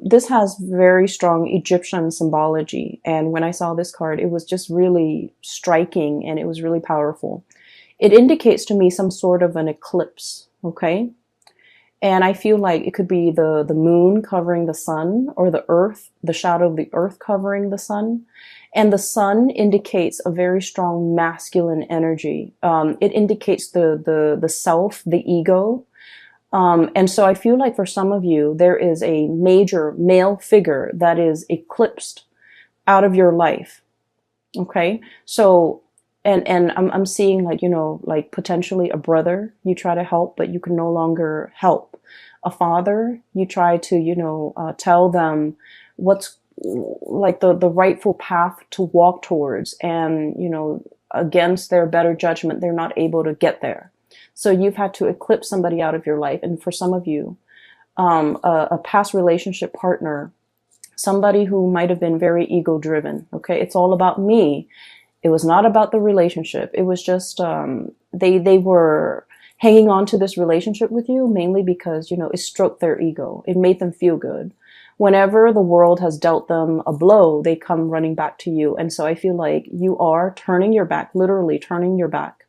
This has very strong Egyptian symbology. And when I saw this card, it was just really striking and it was really powerful. It indicates to me some sort of an eclipse, okay? And I feel like it could be the moon covering the sun, or the earth, the shadow of the earth covering the sun. And the sun indicates a very strong masculine energy. It indicates the self, the ego. And so I feel like for some of you, there is a major male figure that is eclipsed out of your life. Okay. So, and I'm seeing, like, you know, like potentially a brother you try to help, but you can no longer help. A father, you try to, you know, tell them what's like the rightful path to walk towards, and, you know, against their better judgment, they're not able to get there. So you've had to eclipse somebody out of your life. And for some of you, a past relationship partner, somebody who might have been very ego driven. Okay. It's all about me. It was not about the relationship. It was just, they were hanging on to this relationship with you mainly because, you know, it stroked their ego. It made them feel good. Whenever the world has dealt them a blow, they come running back to you. And so I feel like you are turning your back, literally turning your back,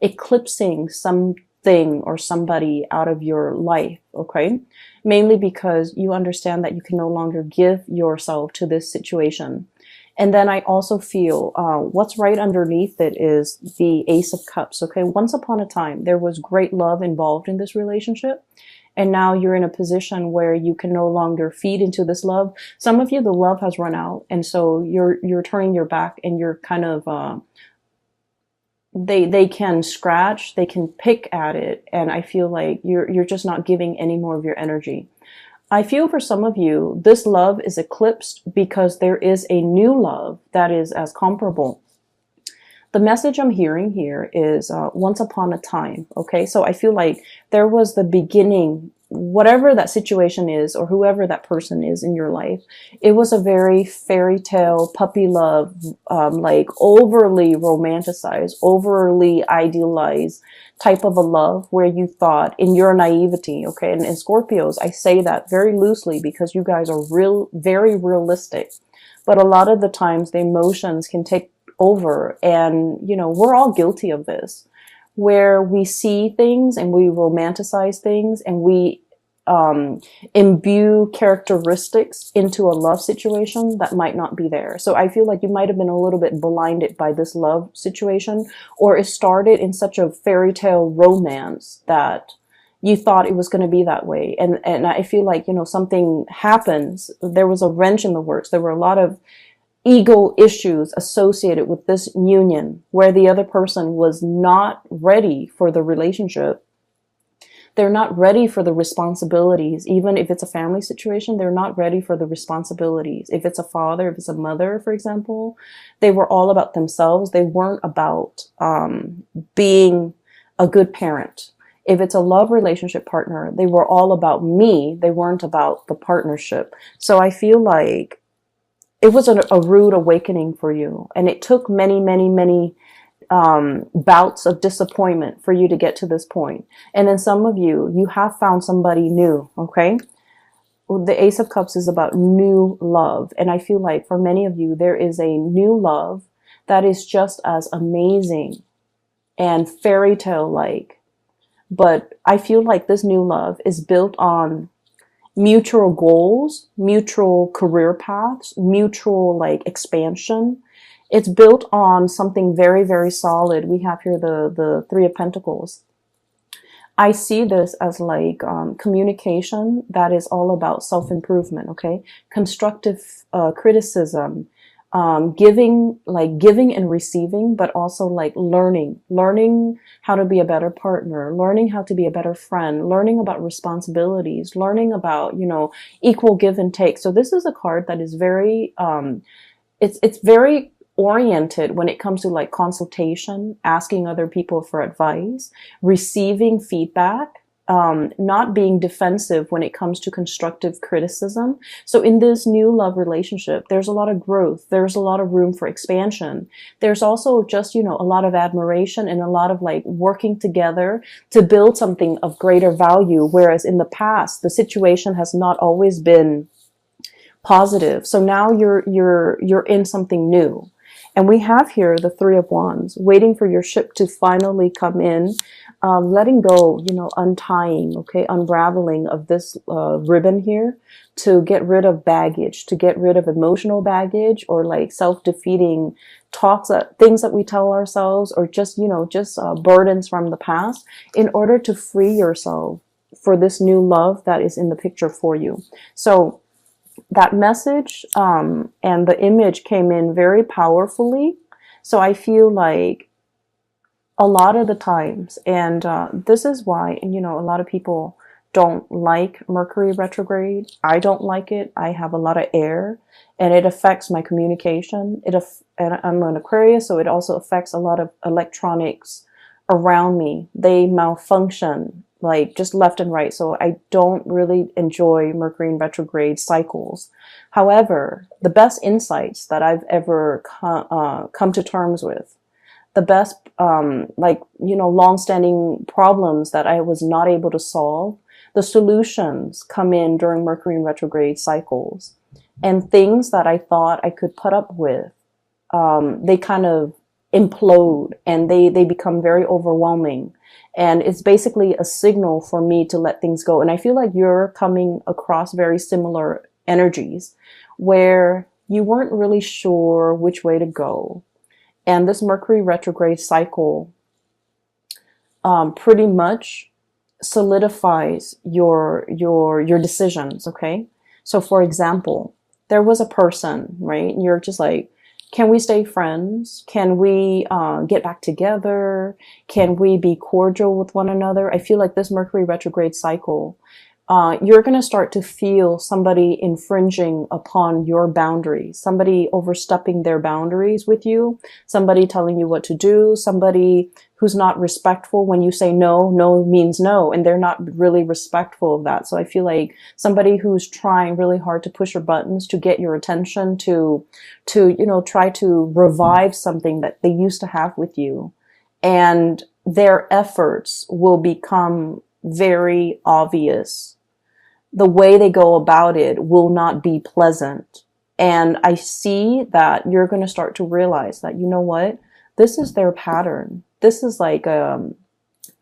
eclipsing something or somebody out of your life, okay? Mainly because you understand that you can no longer give yourself to this situation. And then I also feel what's right underneath it is the Ace of Cups, okay? Once upon a time, there was great love involved in this relationship. And now you're in a position where you can no longer feed into this love. Some of you, the love has run out. And so you're turning your back, and you're kind of, they can scratch, they can pick at it. And I feel like you're just not giving any more of your energy. I feel for some of you, this love is eclipsed because there is a new love that is as comparable. The message I'm hearing here is once upon a time, okay? So I feel like there was the beginning, whatever that situation is, or whoever that person is in your life, it was a very fairy tale, puppy love, like overly romanticized, overly idealized type of a love where you thought in your naivety, okay? And in Scorpios, I say that very loosely because you guys are very realistic. But a lot of the times the emotions can take over, and, you know, we're all guilty of this, where we see things and we romanticize things, and we imbue characteristics into a love situation that might not be there. So I feel like you might have been a little bit blinded by this love situation, or it started in such a fairy tale romance that you thought it was going to be that way. And I feel like, you know, something happens. There was a wrench in the works. There were a lot of ego issues associated with this union where the other person was not ready for the relationship. They're not ready for the responsibilities. Even if it's a family situation, they're not ready for the responsibilities. If it's a father, if it's a mother, for example, they were all about themselves. They weren't about being a good parent. If it's a love relationship partner, they were all about me. They weren't about the partnership. So I feel like it was a rude awakening for you. And it took many, many, many bouts of disappointment for you to get to this point. And then some of you, you have found somebody new, okay? The Ace of Cups is about new love. And I feel like for many of you, there is a new love that is just as amazing and fairy tale-like. But I feel like this new love is built on mutual goals, mutual career paths, mutual like expansion. It's built on something very, very solid. We have here the Three of Pentacles. I see this as like communication that is all about self-improvement, okay? Constructive criticism, giving and receiving, but also like learning how to be a better partner, learning how to be a better friend, learning about responsibilities, learning about, you know, equal give and take. So this is a card that is very, it's very oriented when it comes to like consultation, asking other people for advice, receiving feedback, not being defensive when it comes to constructive criticism. So in this new love relationship, there's a lot of growth. There's a lot of room for expansion. There's also just, you know, a lot of admiration and a lot of like working together to build something of greater value. Whereas in the past, the situation has not always been positive. So now you're in something new. And we have here the Three of Wands, waiting for your ship to finally come in, letting go, you know, untying, okay, unraveling of this ribbon here to get rid of baggage, to get rid of emotional baggage or like self-defeating talks, things that we tell ourselves, or just, you know, just burdens from the past, in order to free yourself for this new love that is in the picture for you. So that message and the image came in very powerfully. So I feel like a lot of the times, and this is why, and you know, a lot of people don't like Mercury retrograde. I don't like it. I have a lot of air and it affects my communication. And I'm an Aquarius, so it also affects a lot of electronics around me. They malfunction like just left and right. So I don't really enjoy Mercury in retrograde cycles. However, the best insights that I've ever come to terms with, the best, like, you know, long-standing problems that I was not able to solve, the solutions come in during Mercury in retrograde cycles. And things that I thought I could put up with, they kind of implode and they become very overwhelming. And it's basically a signal for me to let things go. And I feel like you're coming across very similar energies where you weren't really sure which way to go. And this Mercury retrograde cycle pretty much solidifies your decisions, okay? So for example, there was a person, right? You're just like, can we stay friends? Can we get back together? Can we be cordial with one another? I feel like this Mercury retrograde cycle, you're going to start to feel somebody infringing upon your boundaries, somebody overstepping their boundaries with you, somebody telling you what to do, somebody who's not respectful when you say no. No means no, and they're not really respectful of that. So I feel like somebody who's trying really hard to push your buttons, to get your attention, to you know, try to revive something that they used to have with you, and their efforts will become very obvious. The way they go about it will not be pleasant. And I see that you're going to start to realize that, you know what, this is their pattern. This is like a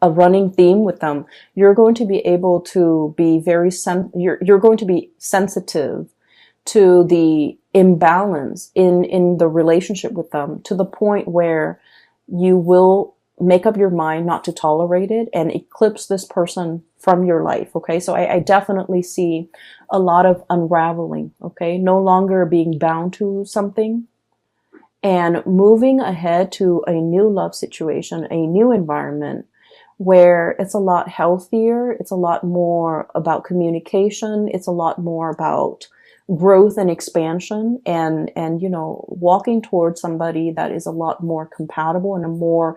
running theme with them. You're going to be able to be you're going to be sensitive to the imbalance in the relationship with them, to the point where you will make up your mind not to tolerate it and eclipse this person from your life. Okay. So I definitely see a lot of unraveling. Okay. No longer being bound to something and moving ahead to a new love situation, a new environment where it's a lot healthier. It's a lot more about communication. It's a lot more about growth and expansion, and, you know, walking towards somebody that is a lot more compatible and a more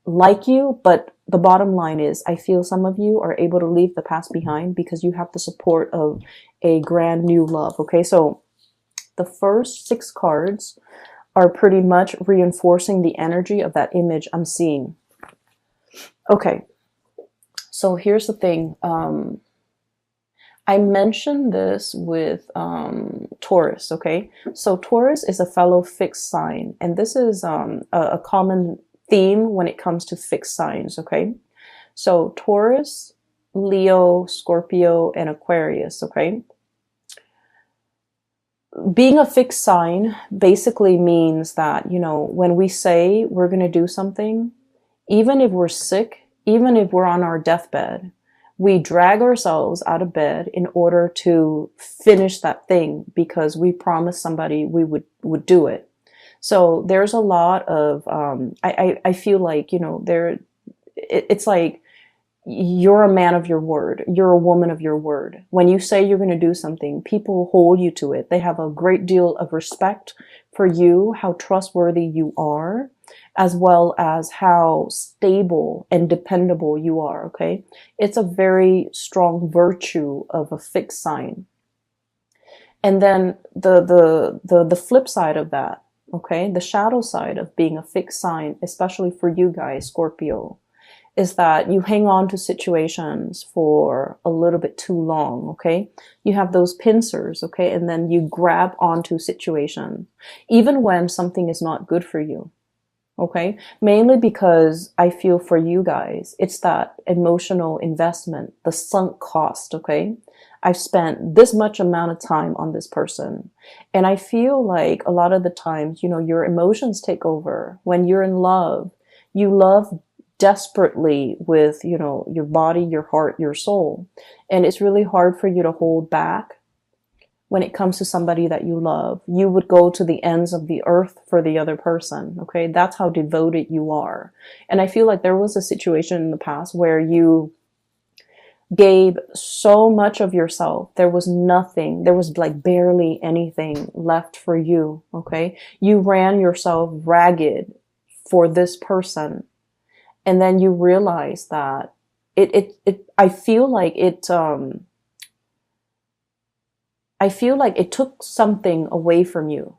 like you. But the bottom line is, I feel some of you are able to leave the past behind because you have the support of a grand new love. Okay. So the first 6 cards are pretty much reinforcing the energy of that image I'm seeing. Okay. So here's the thing. I mentioned this with Taurus, okay? So Taurus is a fellow fixed sign, and this is a common theme when it comes to fixed signs, okay? So Taurus, Leo, Scorpio, and Aquarius, okay? Being a fixed sign basically means that, you know, when we say we're going to do something, even if we're sick, even if we're on our deathbed, we drag ourselves out of bed in order to finish that thing because we promised somebody we would do it. So there's a lot of, I feel like, you know, it's like you're a man of your word. You're a woman of your word. When you say you're going to do something, people hold you to it. They have a great deal of respect for you, how trustworthy you are, as well as how stable and dependable you are. Okay. It's a very strong virtue of a fixed sign. And then the flip side of that, okay, the shadow side of being a fixed sign, especially for you guys, Scorpio, is that you hang on to situations for a little bit too long, okay? You have those pincers, okay? And then you grab onto situations, even when something is not good for you, okay? Mainly because I feel for you guys, it's that emotional investment, the sunk cost, okay? I've spent this much amount of time on this person. And I feel like a lot of the times, you know, your emotions take over. When you're in love, you love desperately with, you know, your body, your heart, your soul. And it's really hard for you to hold back when it comes to somebody that you love. You would go to the ends of the earth for the other person. Okay. That's how devoted you are. And I feel like there was a situation in the past where you gave so much of yourself. There was nothing. There was like barely anything left for you. Okay. You ran yourself ragged for this person. And then you realize that I feel like it took something away from you.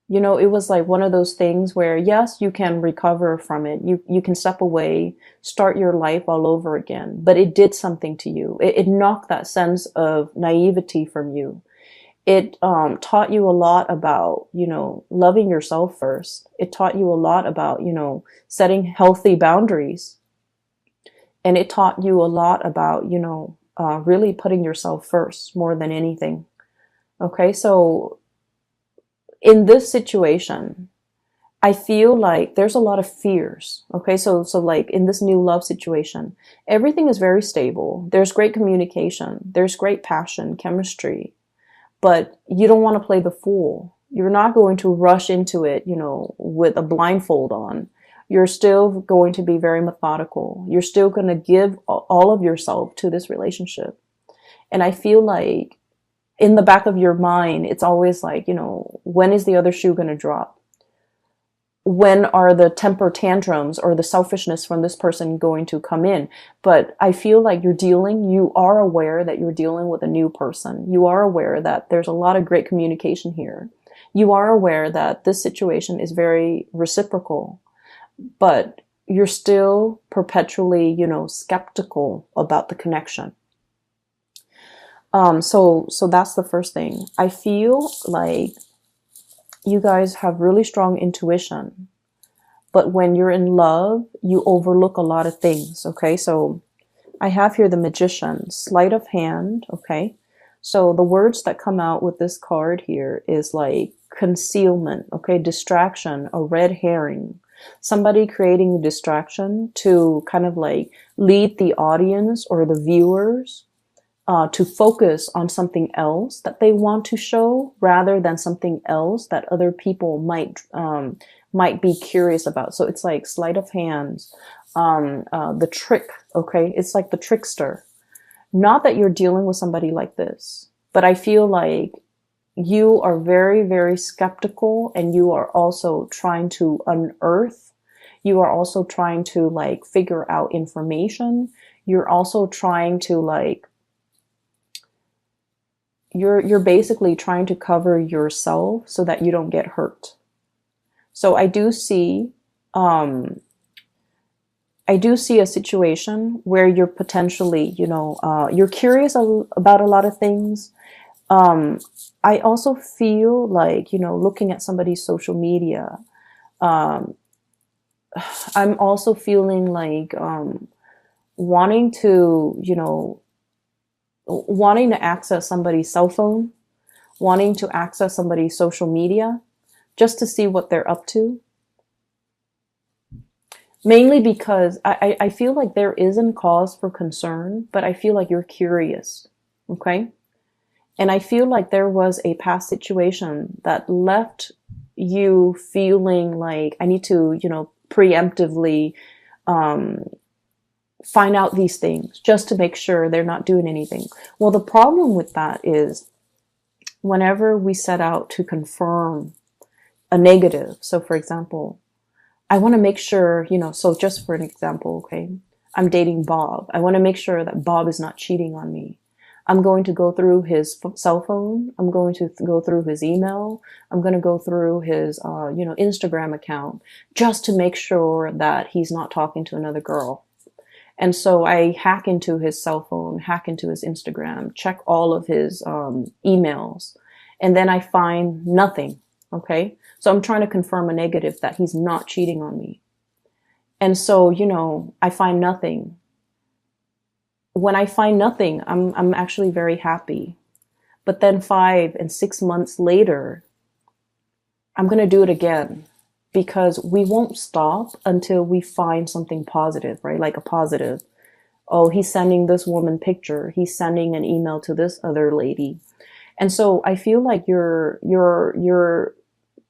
You know, it was like one of those things where, yes, you can recover from it. You can step away, start your life all over again, but it did something to you. It knocked that sense of naivety from you. It taught you a lot about, you know, loving yourself first. It taught you a lot about, you know, setting healthy boundaries. And it taught you a lot about, you know, really putting yourself first more than anything. Okay, so in this situation, I feel like there's a lot of fears. Okay, so like in this new love situation, everything is very stable. There's great communication. There's great passion, chemistry. But you don't want to play the fool. You're not going to rush into it, you know, with a blindfold on. You're still going to be very methodical. You're still going to give all of yourself to this relationship. And I feel like in the back of your mind, it's always like, you know, when is the other shoe going to drop? When are the temper tantrums or the selfishness from this person going to come in? But I feel like you are aware that you're dealing with a new person. You are aware that there's a lot of great communication here. You are aware that this situation is very reciprocal, but you're still perpetually, you know, skeptical about the connection. So that's the first thing. I feel like you guys have really strong intuition, but when you're in love, you overlook a lot of things. Okay. So I have here the Magician, sleight of hand. Okay. So the words that come out with this card here is like concealment. Okay. Distraction, a red herring, somebody creating a distraction to kind of like lead the audience or the viewers to focus on something else that they want to show rather than something else that other people might be curious about. So it's like sleight of hands, the trick. Okay. It's like the trickster. Not that you're dealing with somebody like this, but I feel like you are very, very skeptical, and you are also trying to unearth. You are also trying to like figure out information. You're also trying to like, you're basically trying to cover yourself so that you don't get hurt. So I do see a situation where you're potentially, you know, you're curious about a lot of things. I also feel like, you know, looking at somebody's social media, I'm also feeling like wanting to, you know, wanting to access somebody's cell phone, wanting to access somebody's social media just to see what they're up to. Mainly because I feel like there isn't cause for concern, but I feel like you're curious. Okay. And I feel like there was a past situation that left you feeling like I need to, you know, preemptively find out these things just to make sure they're not doing anything. Well, the problem with that is whenever we set out to confirm a negative, so for example, I want to make sure, so just for an example, okay, I'm dating Bob. I want to make sure that Bob is not cheating on me. I'm going to go through his cell phone. I'm going to go through his email. I'm going to go through his, Instagram account just to make sure that he's not talking to another girl. And so I hack into his cell phone, hack into his Instagram, check all of his emails, and then I find nothing. Okay. So I'm trying to confirm a negative that he's not cheating on me. And so, I find nothing. When I find nothing, I'm actually very happy. But then 5 and 6 months later, I'm going to do it again, because we won't stop until we find something positive, right? Like a positive. Oh, he's sending this woman picture. He's sending an email to this other lady. And so I feel like you're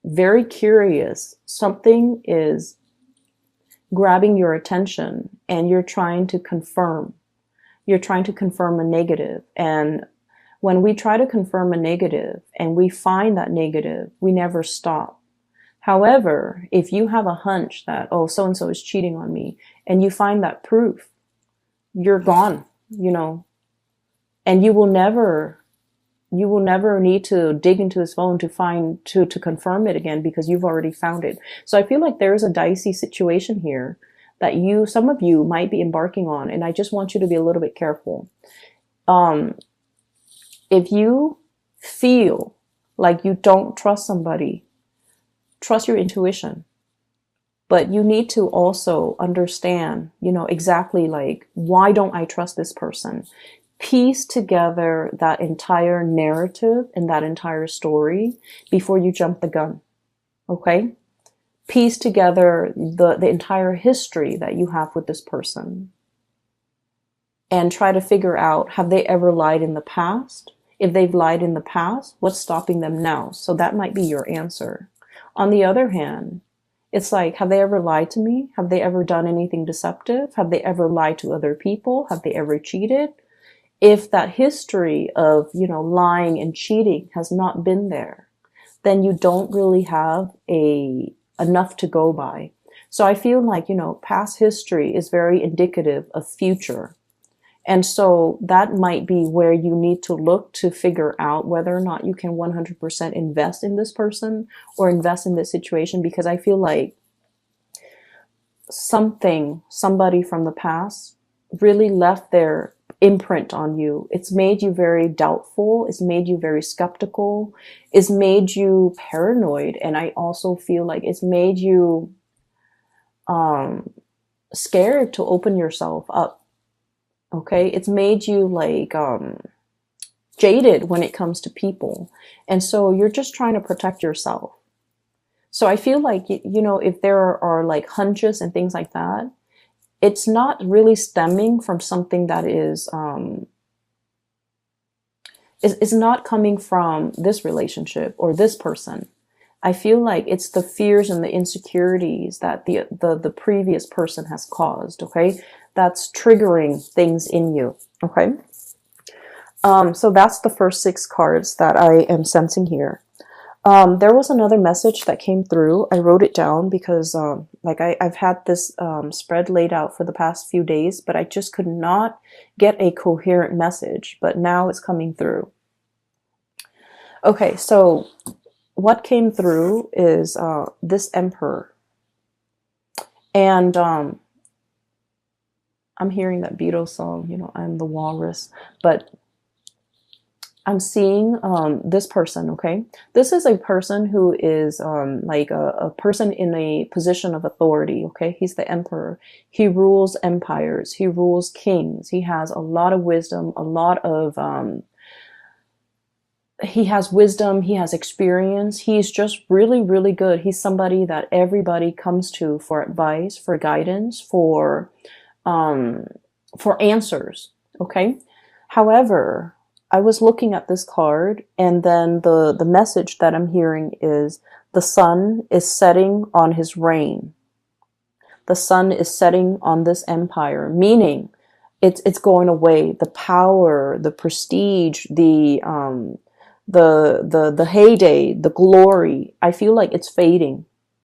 very curious. Something is grabbing your attention and you're trying to confirm. You're trying to confirm a negative. And when we try to confirm a negative and we find that negative, we never stop. However, if you have a hunch that, oh, so-and-so is cheating on me, and you find that proof, you're gone, and you will never need to dig into his phone to confirm it again, because you've already found it. So I feel like there's a dicey situation here that some of you might be embarking on, and I just want you to be a little bit careful. If you feel like you don't trust somebody, trust your intuition. But you need to also understand, exactly like, why don't I trust this person? Piece together that entire narrative and that entire story before you jump the gun. Okay? Piece together the entire history that you have with this person. And try to figure out, have they ever lied in the past? If they've lied in the past, what's stopping them now? So that might be your answer. On the other hand, it's like, have they ever lied to me? Have they ever done anything deceptive? Have they ever lied to other people? Have they ever cheated? If that history of, lying and cheating has not been there, then you don't really have enough to go by. So I feel like, past history is very indicative of future. And so that might be where you need to look to figure out whether or not you can 100% invest in this person or invest in this situation, because I feel like somebody from the past really left their imprint on you. It's made you very doubtful. It's made you very skeptical. It's made you paranoid. And I also feel like it's made you scared to open yourself up. Okay, it's made you like jaded when it comes to people. And so you're just trying to protect yourself. So I feel like, if there are like hunches and things like that, it's not really stemming from something that is not coming from this relationship or this person. I feel like it's the fears and the insecurities that the previous person has caused, okay? That's triggering things in you, okay? So that's the first 6 cards that I am sensing here. There was another message that came through. I wrote it down because I've had this spread laid out for the past few days, but I just could not get a coherent message, but now it's coming through. Okay, so what came through is this Emperor. And I'm hearing that Beatles song, I'm the walrus, but I'm seeing this person, okay? This is a person who is like a person in a position of authority, okay? He's the Emperor. He rules empires. He rules kings. He has a lot of wisdom, he has wisdom, he has experience. He's just really, really good. He's somebody that everybody comes to for advice, for guidance, for answers, okay? However, I was looking at this card, and then the message that I'm hearing is the sun is setting on his reign. the sun is setting on this empire, meaning it's going away. The power, the prestige, the heyday, the glory. I feel like it's fading.